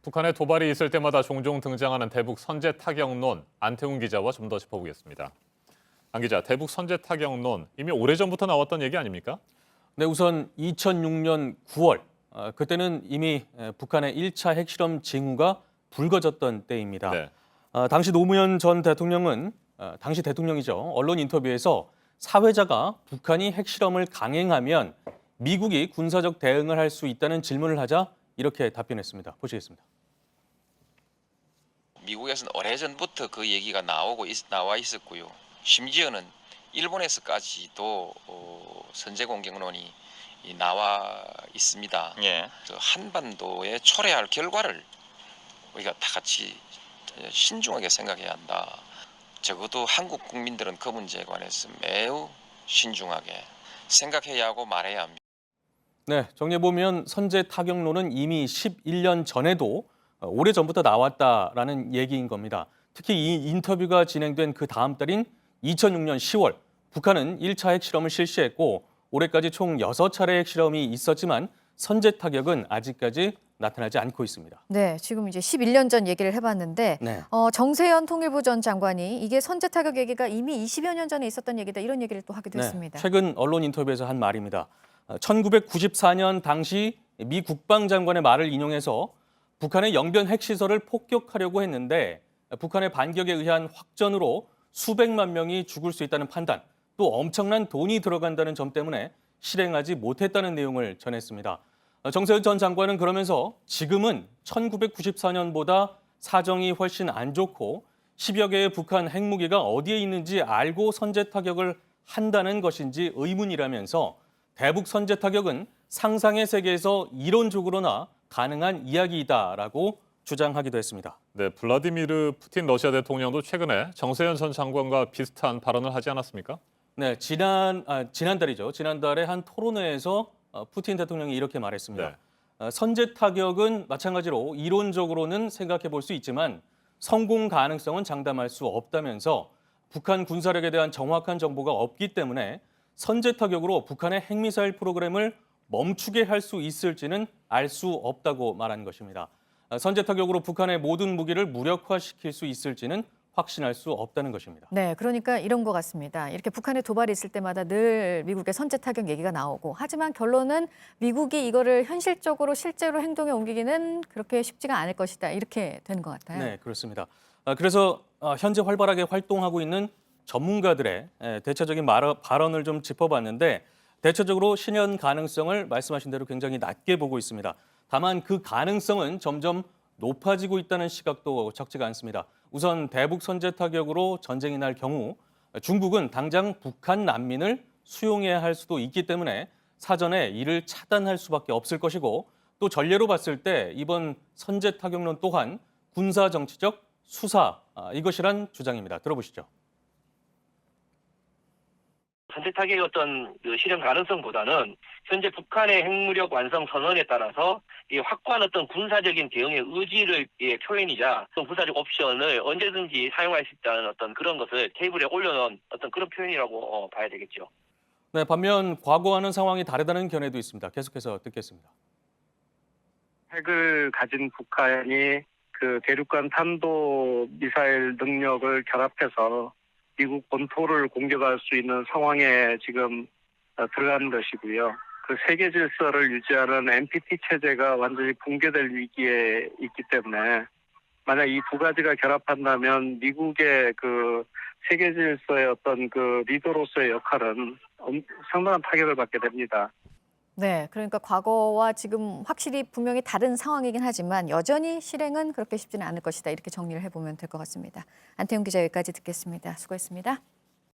북한의 도발이 있을 때마다 종종 등장하는 대북 선제 타격론, 안태웅 기자와 좀 더 짚어보겠습니다. 안 기자, 대북 선제 타격론 이미 오래전부터 나왔던 얘기 아닙니까? 네, 우선 2006년 9월, 그때는 이미 북한의 1차 핵실험 징후가 불거졌던 때입니다. 네. 당시 노무현 전 대통령은 당시 대통령이죠. 언론 인터뷰에서 사회자가 북한이 핵실험을 강행하면 미국이 군사적 대응을 할 수 있다는 질문을 하자 이렇게 답변했습니다. 보시겠습니다. 미국에서는 오래전부터 그 얘기가 나와 있었고요. 심지어는 일본에서까지도 선제 공격론이 나와 있습니다. 예. 한반도에 초래할 결과를 우리가 다 같이 신중하게 생각해야 한다. 적어도 한국 국민들은 그 문제에 관해서 매우 신중하게 생각해야 하고 말해야 합니다. 네, 정리해보면 선제 타격론은 이미 11년 전에도 오래전부터 나왔다라는 얘기인 겁니다. 특히 이 인터뷰가 진행된 그 다음 달인 2006년 10월, 북한은 1차 핵실험을 실시했고 올해까지 총 6차례 핵실험이 있었지만 선제 타격은 아직까지 나타나지 않고 있습니다. 네, 지금 이제 11년 전 얘기를 해봤는데 네. 정세현 통일부 전 장관이 이게 선제 타격 얘기가 이미 20여 년 전에 있었던 얘기다 이런 얘기를 또 하기도 했습니다. 최근 언론 인터뷰에서 한 말입니다. 1994년 당시 미 국방장관의 말을 인용해서 북한의 영변 핵시설을 폭격하려고 했는데 북한의 반격에 의한 확전으로 수백만 명이 죽을 수 있다는 판단, 또 엄청난 돈이 들어간다는 점 때문에 실행하지 못했다는 내용을 전했습니다. 정세현 전 장관은 그러면서 지금은 1994년보다 사정이 훨씬 안 좋고 10여 개의 북한 핵무기가 어디에 있는지 알고 선제 타격을 한다는 것인지 의문이라면서 대북 선제 타격은 상상의 세계에서 이론적으로나 가능한 이야기이다라고 주장하기도 했습니다. 네, 블라디미르 푸틴 러시아 대통령도 최근에 정세현 전 장관과 비슷한 발언을 하지 않았습니까? 네, 지난달이죠. 지난달에 한 토론회에서 푸틴 대통령이 이렇게 말했습니다. 선제 타격은 마찬가지로 이론적으로는 생각해 볼 수 있지만 성공 가능성은 장담할 수 없다면서 북한 군사력에 대한 정확한 정보가 없기 때문에 선제 타격으로 북한의 핵미사일 프로그램을 멈추게 할 수 있을지는 알 수 없다고 말한 것입니다. 선제 타격으로 북한의 모든 무기를 무력화시킬 수 있을지는 확신할 수 없다는 것입니다. 네, 그러니까 이런 것 같습니다. 이렇게 북한의 도발이 있을 때마다 늘 미국의 선제 타격 얘기가 나오고 하지만 결론은 미국이 이거를 현실적으로 실제로 행동에 옮기기는 그렇게 쉽지가 않을 것이다. 이렇게 되는 것 같아요. 네, 그렇습니다. 그래서 현재 활발하게 활동하고 있는 전문가들의 대체적인 발언을 좀 짚어봤는데 대체적으로 실현 가능성을 말씀하신 대로 굉장히 낮게 보고 있습니다. 다만 그 가능성은 점점 높아지고 있다는 시각도 적지가 않습니다. 우선 대북 선제 타격으로 전쟁이 날 경우 중국은 당장 북한 난민을 수용해야 할 수도 있기 때문에 사전에 이를 차단할 수밖에 없을 것이고 또 전례로 봤을 때 이번 선제 타격론 또한 군사 정치적 수사 이것이란 주장입니다. 들어보시죠. 선제 타격의 어떤 실현 가능성보다는 현재 북한의 핵무력 완성 선언에 따라서 이 확고한 어떤 군사적인 대응의 의지를 표현이자 어떤 군사적 옵션을 언제든지 사용할 수 있다는 어떤 그런 것을 테이블에 올려놓은 어떤 그런 표현이라고 봐야 되겠죠. 네, 반면 과거와는 상황이 다르다는 견해도 있습니다. 계속해서 듣겠습니다. 핵을 가진 북한이 그 대륙간 탄도 미사일 능력을 결합해서 미국 본토를 공격할 수 있는 상황에 지금 들어가는 것이고요. 그 세계 질서를 유지하는 NPT 체제가 완전히 붕괴될 위기에 있기 때문에 만약 이 두 가지가 결합한다면 미국의 그 세계 질서의 어떤 그 리더로서의 역할은 상당한 타격을 받게 됩니다. 네, 그러니까 과거와 지금 확실히 분명히 다른 상황이긴 하지만 여전히 실행은 그렇게 쉽지는 않을 것이다. 이렇게 정리를 해보면 될 것 같습니다. 안태웅 기자 여기까지 듣겠습니다. 수고했습니다.